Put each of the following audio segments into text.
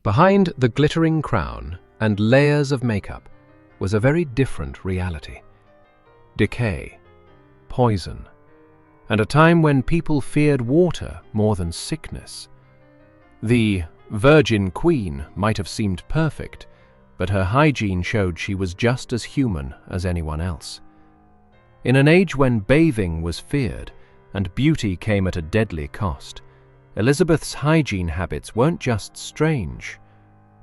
Behind the glittering crown and layers of makeup was a very different reality. Decay, poison, and a time when people feared water more than sickness. The Virgin Queen might have seemed perfect, but her hygiene showed she was just as human as anyone else. In an age when bathing was feared and beauty came at a deadly cost, Elizabeth's hygiene habits weren't just strange,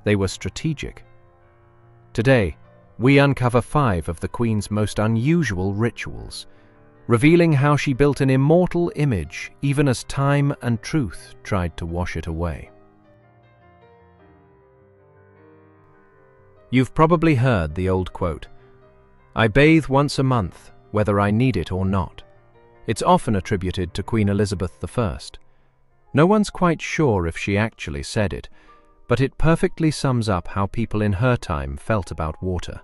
they were strategic. Today, we uncover 5 of the Queen's most unusual rituals, revealing how she built an immortal image even as time and truth tried to wash it away. You've probably heard the old quote, "I bathe once a month, whether I need it or not." It's often attributed to Queen Elizabeth I. No one's quite sure if she actually said it, but it perfectly sums up how people in her time felt about water.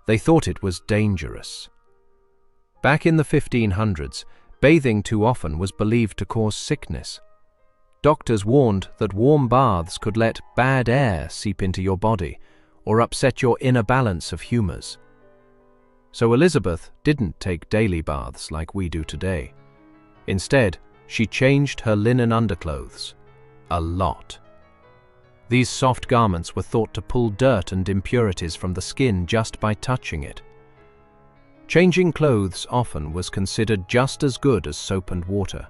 They thought it was dangerous. Back in the 1500s, bathing too often was believed to cause sickness. Doctors warned that warm baths could let bad air seep into your body or upset your inner balance of humors. So Elizabeth didn't take daily baths like we do today. Instead, she changed her linen underclothes a lot. These soft garments were thought to pull dirt and impurities from the skin just by touching it. Changing clothes often was considered just as good as soap and water.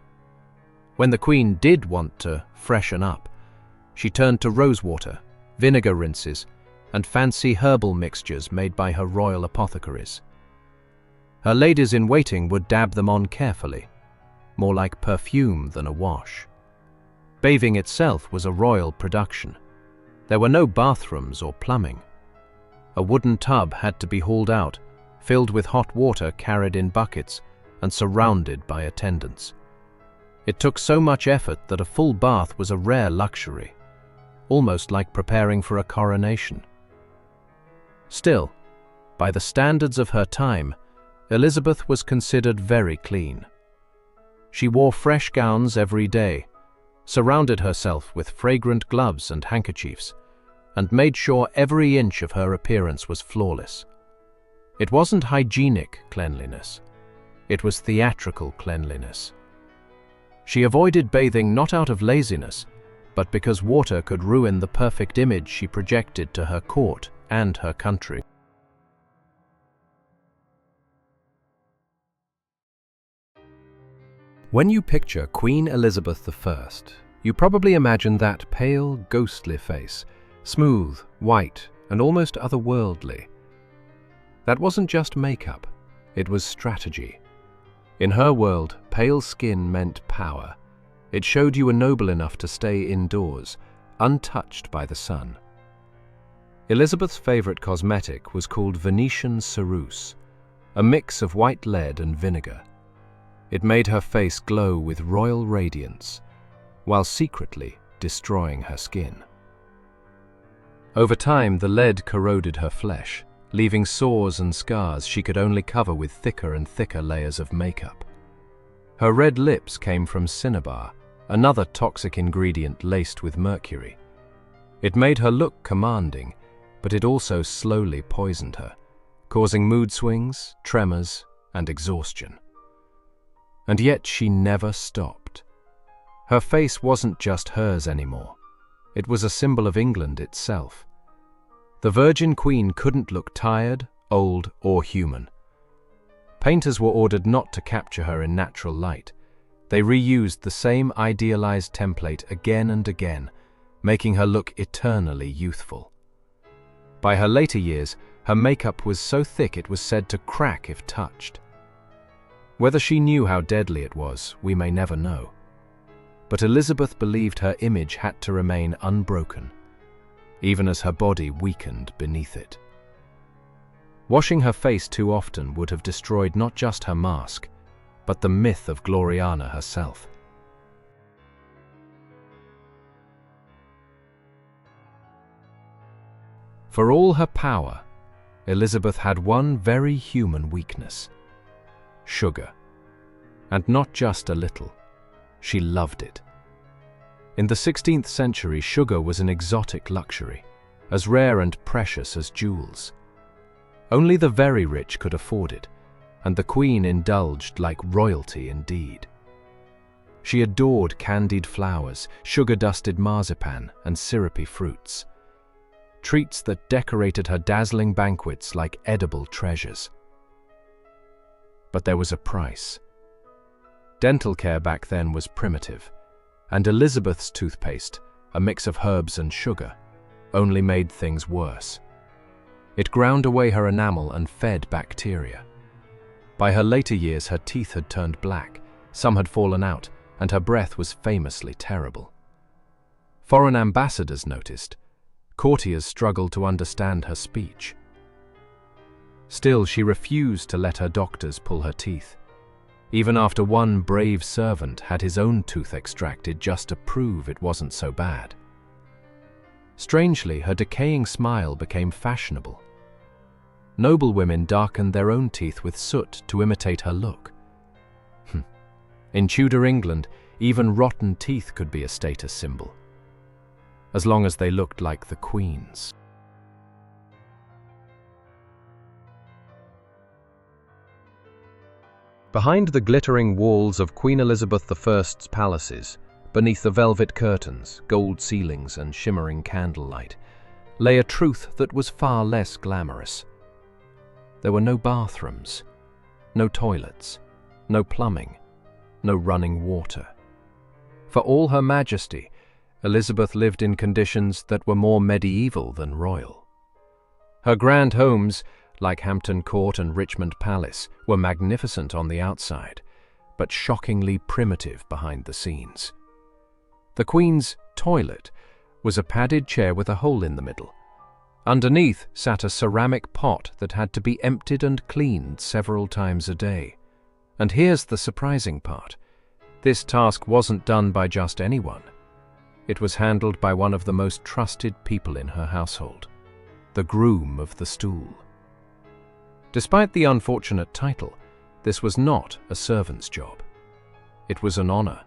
When the Queen did want to freshen up, she turned to rosewater, vinegar rinses, and fancy herbal mixtures made by her royal apothecaries. Her ladies-in-waiting would dab them on carefully, more like perfume than a wash. Bathing itself was a royal production. There were no bathrooms or plumbing. A wooden tub had to be hauled out, filled with hot water carried in buckets, and surrounded by attendants. It took so much effort that a full bath was a rare luxury, almost like preparing for a coronation. Still, by the standards of her time, Elizabeth was considered very clean. She wore fresh gowns every day, surrounded herself with fragrant gloves and handkerchiefs, and made sure every inch of her appearance was flawless. It wasn't hygienic cleanliness, it was theatrical cleanliness. She avoided bathing not out of laziness, but because water could ruin the perfect image she projected to her court and her country. When you picture Queen Elizabeth I, you probably imagine that pale, ghostly face, smooth, white, and almost otherworldly. That wasn't just makeup, it was strategy. In her world, pale skin meant power. It showed you were noble enough to stay indoors, untouched by the sun. Elizabeth's favorite cosmetic was called Venetian ceruse, a mix of white lead and vinegar. It made her face glow with royal radiance, while secretly destroying her skin. Over time, the lead corroded her flesh, leaving sores and scars she could only cover with thicker and thicker layers of makeup. Her red lips came from cinnabar, another toxic ingredient laced with mercury. It made her look commanding, but it also slowly poisoned her, causing mood swings, tremors, and exhaustion. And yet she never stopped. Her face wasn't just hers anymore. It was a symbol of England itself. The Virgin Queen couldn't look tired, old, or human. Painters were ordered not to capture her in natural light. They reused the same idealized template again and again, making her look eternally youthful. By her later years, her makeup was so thick it was said to crack if touched. Whether she knew how deadly it was, we may never know. But Elizabeth believed her image had to remain unbroken, even as her body weakened beneath it. Washing her face too often would have destroyed not just her mask, but the myth of Gloriana herself. For all her power, Elizabeth had one very human weakness: sugar. And not just a little. She loved it. In the 16th century, sugar was an exotic luxury, as rare and precious as jewels. Only the very rich could afford it, and the queen indulged like royalty indeed. She adored candied flowers, sugar-dusted marzipan, and syrupy fruits, treats that decorated her dazzling banquets like edible treasures. But there was a price. Dental care back then was primitive, and Elizabeth's toothpaste, a mix of herbs and sugar, only made things worse. It ground away her enamel and fed bacteria. By her later years, her teeth had turned black, some had fallen out, and her breath was famously terrible. Foreign ambassadors noticed. Courtiers struggled to understand her speech. Still, she refused to let her doctors pull her teeth, even after one brave servant had his own tooth extracted just to prove it wasn't so bad. Strangely, her decaying smile became fashionable. Noblewomen darkened their own teeth with soot to imitate her look. In Tudor England, even rotten teeth could be a status symbol, as long as they looked like the Queen's. Behind the glittering walls of Queen Elizabeth I's palaces, beneath the velvet curtains, gold ceilings, and shimmering candlelight, lay a truth that was far less glamorous. There were no bathrooms, no toilets, no plumbing, no running water. For all her majesty, Elizabeth lived in conditions that were more medieval than royal. Her grand homes, like Hampton Court and Richmond Palace, were magnificent on the outside, but shockingly primitive behind the scenes. The Queen's toilet was a padded chair with a hole in the middle. Underneath sat a ceramic pot that had to be emptied and cleaned several times a day. And here's the surprising part. This task wasn't done by just anyone. It was handled by one of the most trusted people in her household, the groom of the stool. Despite the unfortunate title, this was not a servant's job. It was an honor.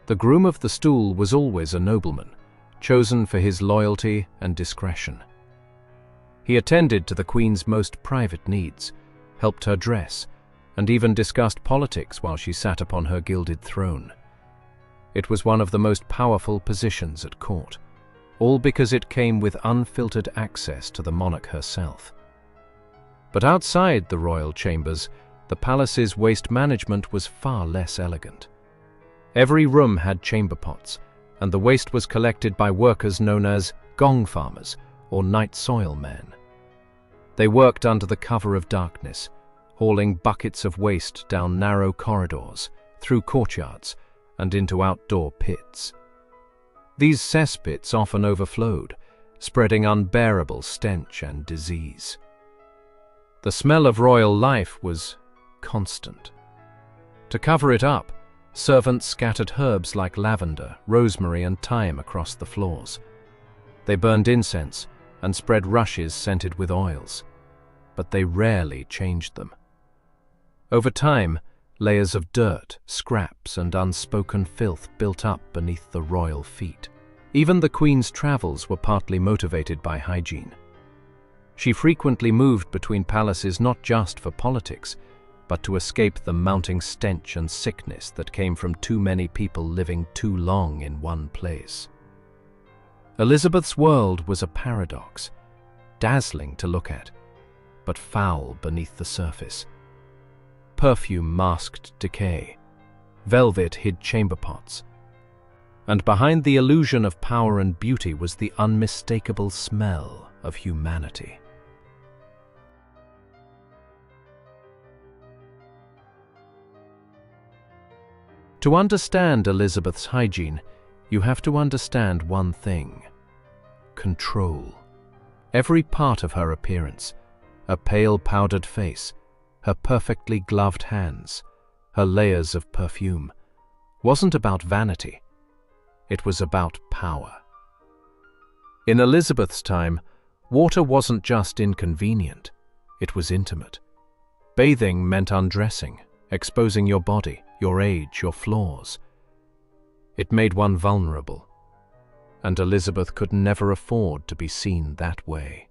The groom of the stool was always a nobleman, chosen for his loyalty and discretion. He attended to the Queen's most private needs, helped her dress, and even discussed politics while she sat upon her gilded throne. It was one of the most powerful positions at court, all because it came with unfiltered access to the monarch herself. But outside the royal chambers, the palace's waste management was far less elegant. Every room had chamber pots, and the waste was collected by workers known as gong farmers or night soil men. They worked under the cover of darkness, hauling buckets of waste down narrow corridors, through courtyards, and into outdoor pits. These cesspits often overflowed, spreading unbearable stench and disease. The smell of royal life was constant. To cover it up, servants scattered herbs like lavender, rosemary, and thyme across the floors. They burned incense and spread rushes scented with oils, but they rarely changed them. Over time, layers of dirt, scraps, and unspoken filth built up beneath the royal feet. Even the Queen's travels were partly motivated by hygiene. She frequently moved between palaces not just for politics, but to escape the mounting stench and sickness that came from too many people living too long in one place. Elizabeth's world was a paradox, dazzling to look at, but foul beneath the surface. Perfume masked decay, velvet hid chamber pots, and behind the illusion of power and beauty was the unmistakable smell of humanity. To understand Elizabeth's hygiene, you have to understand one thing: control. Every part of her appearance, her pale powdered face, her perfectly gloved hands, her layers of perfume, wasn't about vanity. It was about power. In Elizabeth's time, water wasn't just inconvenient, it was intimate. Bathing meant undressing, exposing your body, your age, your flaws. It made one vulnerable, and Elizabeth could never afford to be seen that way.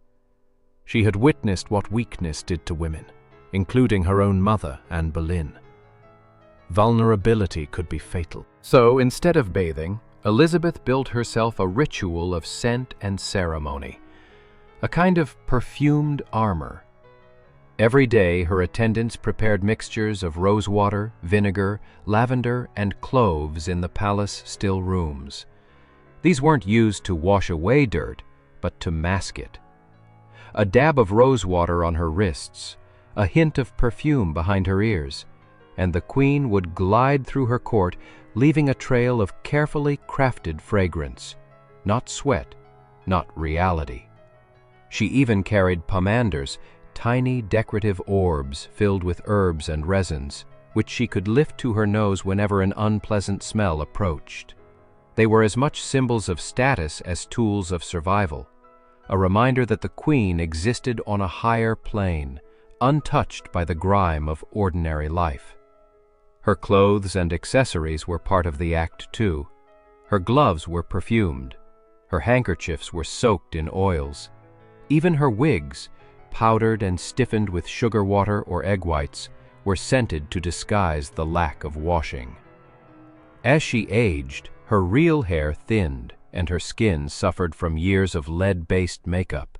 She had witnessed what weakness did to women, including her own mother, Anne Boleyn. Vulnerability could be fatal. So, instead of bathing, Elizabeth built herself a ritual of scent and ceremony, a kind of perfumed armor. Every day, her attendants prepared mixtures of rosewater, vinegar, lavender, and cloves in the palace still rooms. These weren't used to wash away dirt, but to mask it. A dab of rosewater on her wrists, a hint of perfume behind her ears, and the queen would glide through her court, leaving a trail of carefully crafted fragrance, not sweat, not reality. She even carried pomanders, tiny decorative orbs filled with herbs and resins, which she could lift to her nose whenever an unpleasant smell approached. They were as much symbols of status as tools of survival, a reminder that the queen existed on a higher plane, untouched by the grime of ordinary life. Her clothes and accessories were part of the act too. Her gloves were perfumed. Her handkerchiefs were soaked in oils. Even her wigs, powdered and stiffened with sugar water or egg whites, were scented to disguise the lack of washing. As she aged, her real hair thinned and her skin suffered from years of lead-based makeup.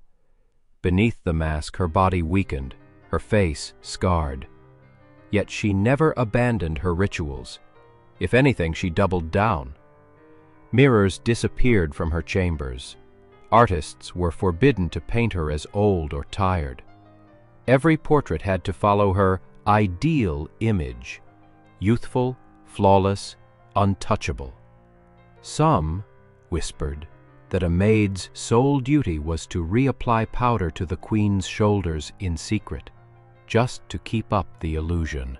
Beneath the mask, her body weakened, her face scarred. Yet she never abandoned her rituals. If anything, she doubled down. Mirrors disappeared from her chambers. Artists were forbidden to paint her as old or tired. Every portrait had to follow her ideal image: youthful, flawless, untouchable. Some whispered that a maid's sole duty was to reapply powder to the queen's shoulders in secret, just to keep up the illusion.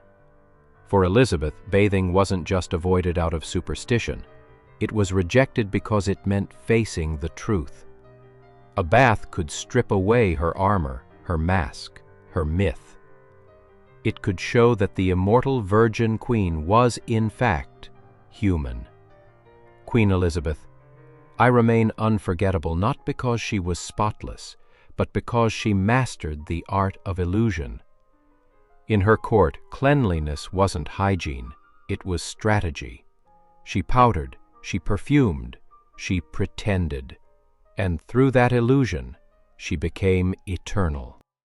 For Elizabeth, bathing wasn't just avoided out of superstition. It was rejected because it meant facing the truth. A bath could strip away her armor, her mask, her myth. It could show that the immortal virgin queen was, in fact, human. Queen Elizabeth, I remain unforgettable not because she was spotless, but because she mastered the art of illusion. In her court, cleanliness wasn't hygiene, it was strategy. She powdered, she perfumed, she pretended. And through that illusion, she became eternal.